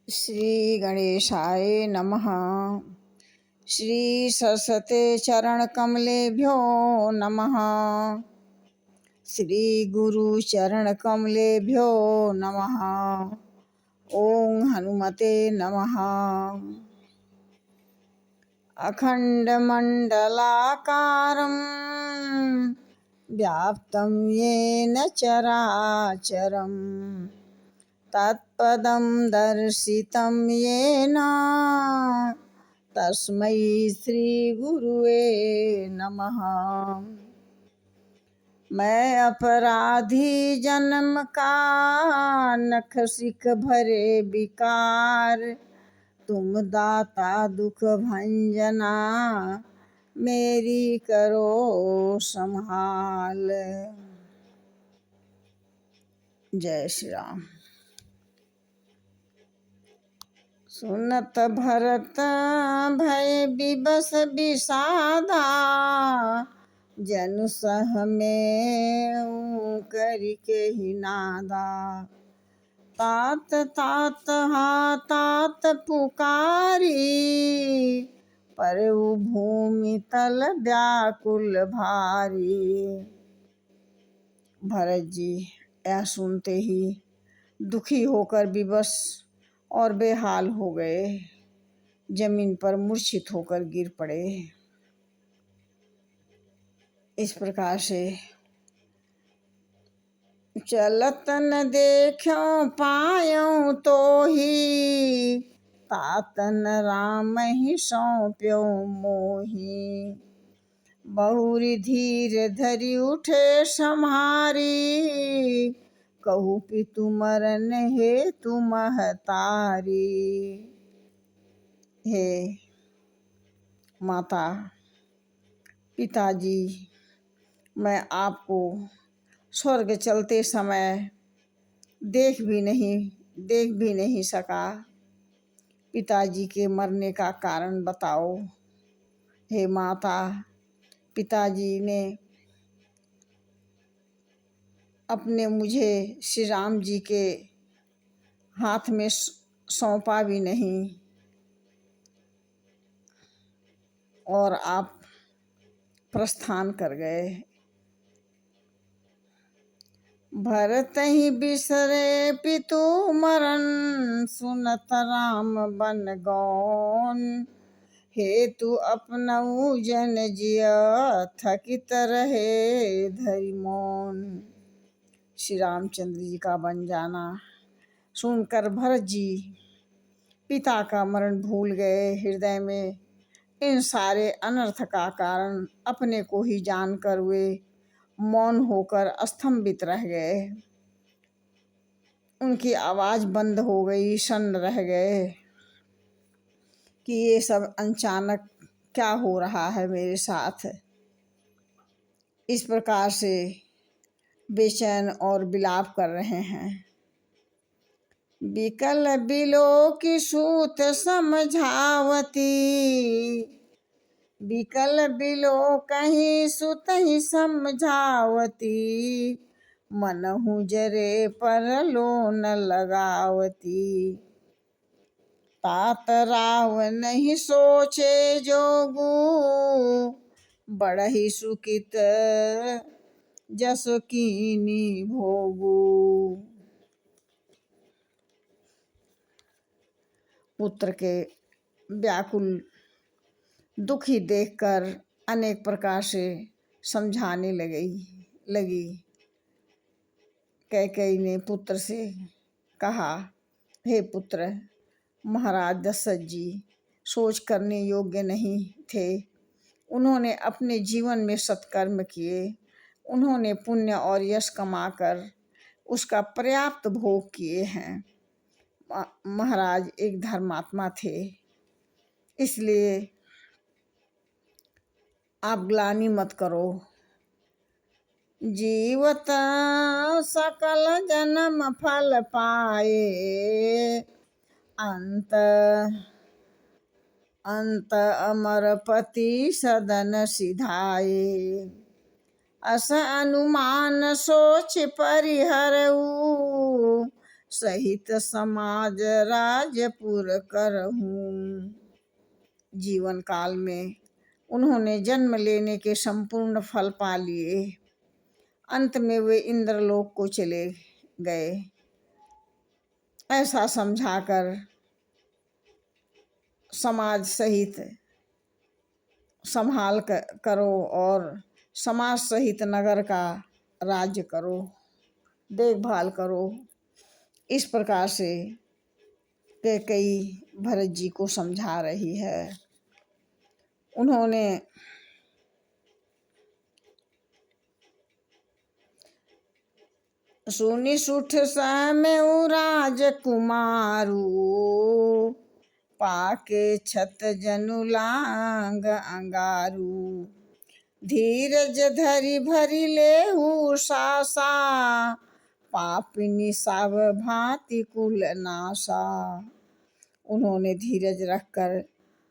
श्री गणेशाय नमः। श्री सरस्वते चरण कमलेभ्यो नमः। श्री गुरु चरण कमलेभ्यो नमः। ओम हनुमते नमः। अखंडमंडलाकारं व्याप्तं येन चराचरं तत्पदं दर्शितं येन तस्मै श्री गुरुवे नमः। मैं अपराधी जन्म का नख सिख भरे विकार, तुम दाता दुख भंजना मेरी करो संभाल। जय श्री राम। सुनत भरत भय विबस विषादा, जनु सह में करके ही नादा। तात तात हा तात पुकारी, पर भूमि तल व्याकुल भारी। भरत जी यह सुनते ही दुखी होकर विवश और बेहाल हो गए, जमीन पर मूर्छित होकर गिर पड़े। इस प्रकार से चलत न देखो पायो तो ही, तातन राम ही सौंप्यो मोही। बहुरी धीर धरि उठे सम्हारी, कहू पितु मरन हेतु महतारी। हे माता पिताजी, मैं आपको स्वर्ग चलते समय देख भी नहीं सका। पिताजी के मरने का कारण बताओ। हे माता, पिताजी ने अपने मुझे श्री राम जी के हाथ में सौंपा भी नहीं, और आप प्रस्थान कर गए। भरत ही बिसरे पितु मरण, सुनत राम बन गौन। हेतु अपनऊ जन जिया, थकित रहे धरि मौन। श्री रामचंद्र जी का बन जाना सुनकर भरत जी पिता का मरण भूल गए। हृदय में इन सारे अनर्थ का कारण अपने को ही जानकर वे मौन होकर स्तंभित रह गए। उनकी आवाज बंद हो गई, सन्न रह गए कि ये सब अचानक क्या हो रहा है मेरे साथ। इस प्रकार से बेचैन और विलाप कर रहे हैं। बिकल बिलो की सूत समझावती, बिकल बिलो कहीं सुत ही समझावती। मनहु जरे पर लोन लगावती, तात राव नहीं सोचे जोगू। बड़ही सुकित जस कीनी भोगू। पुत्र के व्याकुल दुखी देखकर अनेक प्रकार से समझाने लगी। कैकेयी ने पुत्र से कहा, हे पुत्र, महाराज दशरथ जी सोच करने योग्य नहीं थे। उन्होंने अपने जीवन में सत्कर्म किए। उन्होंने पुण्य और यश कमाकर उसका पर्याप्त भोग किए हैं। महाराज एक धर्मात्मा थे, इसलिए आप ग्लानि मत करो। जीवत सकल जन्म फल पाए, अंत अंत अमरपति सदन सिधाए। अस अनुमान सोच परिहरऊ, सहित समाज राजपुर करहूँ। जीवन काल में उन्होंने जन्म लेने के संपूर्ण फल पा लिए। अंत में वे इंद्रलोक को चले गए। ऐसा समझाकर समाज सहित संभाल करो और समाज सहित नगर का राज्य करो, देखभाल करो। इस प्रकार से कैकेयी भरत जी को समझा रही है। उन्होंने सुनि सुठ सहमेउ राजकुमारू, पाके छत जनु लांग अंगारू। धीरज धरि भरि लेहु सासा, पापिनी सब भांति कुल नासा। उन्होंने धीरज रखकर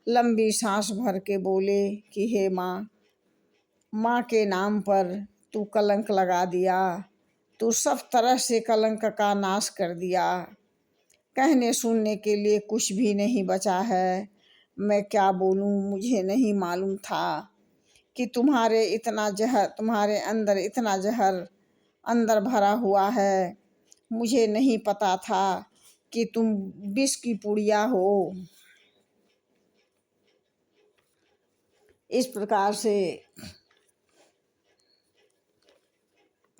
लंबी सांस भर के बोले कि हे माँ, माँ के नाम पर तू कलंक लगा दिया, तू सब तरह से कलंक का नाश कर दिया। कहने सुनने के लिए कुछ भी नहीं बचा है। मैं क्या बोलूँ, मुझे नहीं मालूम था कि तुम्हारे अंदर इतना जहर अंदर भरा हुआ है। मुझे नहीं पता था कि तुम विष की पुड़िया हो। इस प्रकार से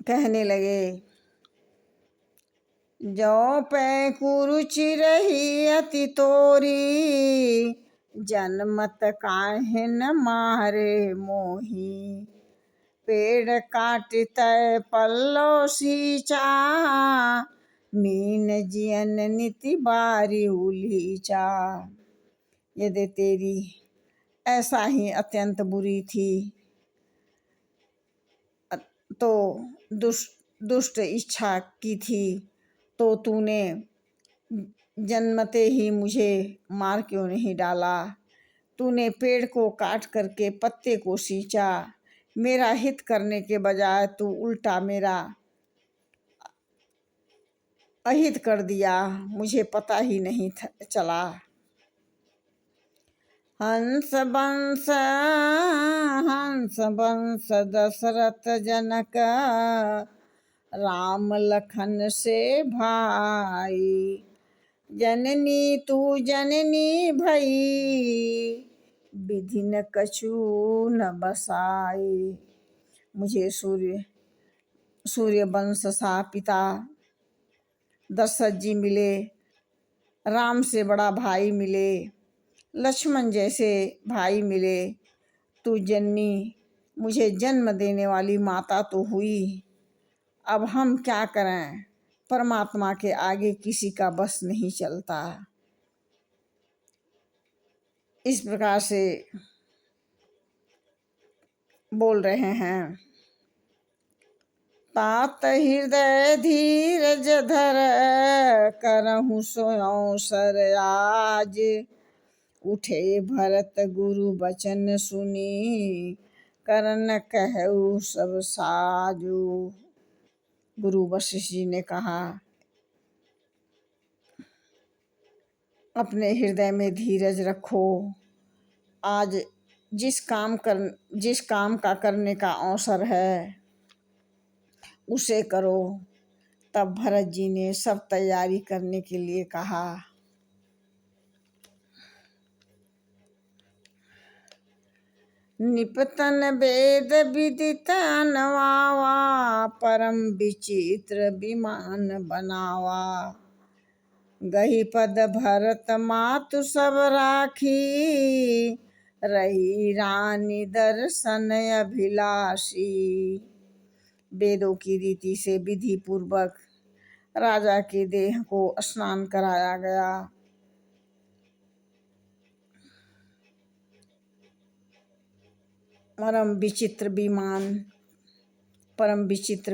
कहने लगे। जो पै कुरुचि रही अति तोरी, जन्मत काहे न मारे मोही। पेड़ काटतै पल्लो सींचा, मीन जियन निति बारी उलीचा। यदि तेरी ऐसा ही अत्यंत बुरी थी तो दुष्ट इच्छा की थी तो तूने जन्मते ही मुझे मार क्यों नहीं डाला। तूने पेड़ को काट करके पत्ते को सींचा। मेरा हित करने के बजाय तू उल्टा मेरा अहित कर दिया। मुझे पता ही नहीं चला। हंस बंस दशरथ जनक, राम लखन से भाई। जननी तू जननी भई, विधि न कछु न बसाई। मुझे सूर्य वंश सा पिता दशरथ जी मिले, राम से बड़ा भाई मिले, लक्ष्मण जैसे भाई मिले। तू जननी, मुझे जन्म देने वाली माता तो हुई। अब हम क्या करें, परमात्मा के आगे किसी का बस नहीं चलता। इस प्रकार से बोल रहे हैं। तात हृदय धीरज धर, करहु सो अवसर आज। उठे भरत गुरु बचन सुनी, करन कहु सब साजु। गुरु वशिष्ठ जी ने कहा, अपने हृदय में धीरज रखो। आज जिस काम का करने का अवसर है उसे करो। तब भरत जी ने सब तैयारी करने के लिए कहा। निपतन वेद विदित अनवावा, परम विचित्र विमान बनावा। गही पद भरत मातु सब राखी, रही रानी दर्शन अभिलाषी। वेदों की रीति से विधि पूर्वक राजा के देह को स्नान कराया गया। परम विचित्र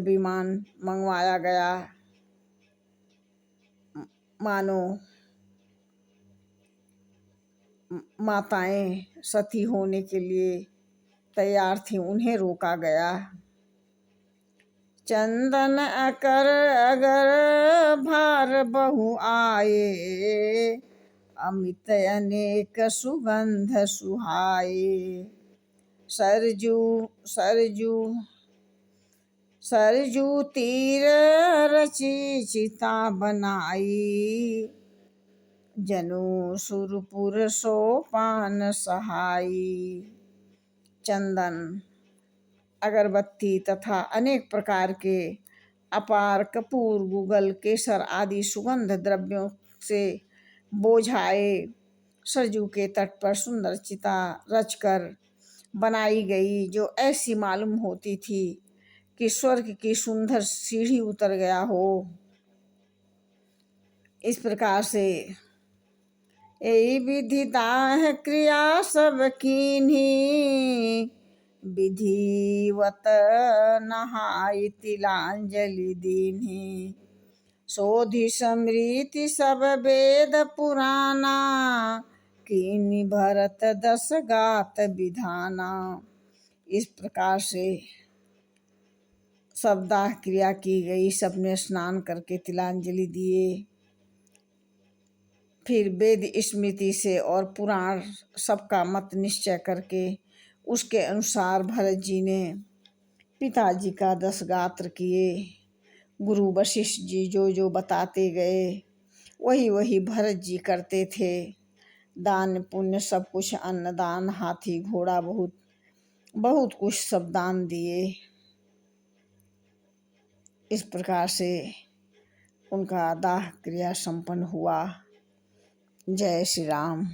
विमान मंगवाया गया। मानो माताएं सती होने के लिए तैयार थी, उन्हें रोका गया। चंदन अकर अगर भार बहु आए, अमित अनेक सुगंध सुहाए। सरजू सरजू सरजू तीर रची चिता बनाई, जनु सुरपुर सोपान सहाई। चंदन, अगरबत्ती तथा अनेक प्रकार के अपार कपूर, गुगल, केसर आदि सुगंध द्रव्यों से बोझाए सरजू के तट पर सुंदर चिता रचकर बनाई गई, जो ऐसी मालूम होती थी कि स्वर्ग की सुंदर सीढ़ी उतर गया हो। इस प्रकार से यही विधि दाह क्रिया सब कीन्ही, विधिवत नहाय तिलांजलि दीन्ही। सोधि समृति सब वेद पुराना, कीन्ही भरत 10 गात विधाना। इस प्रकार से सब दाह क्रिया की गई। सबने स्नान करके तिलांजलि दिए। फिर वेद स्मृति से और पुराण सबका मत निश्चय करके उसके अनुसार भरत जी ने पिताजी का 10 गात्र किए। गुरु वशिष्ठ जी जो जो बताते गए वही वही भरत जी करते थे। दान पुण्य सब कुछ, अन्नदान, हाथी घोड़ा, बहुत बहुत कुछ सब दान दिए। इस प्रकार से उनका दाह क्रिया संपन्न हुआ। जय श्री राम।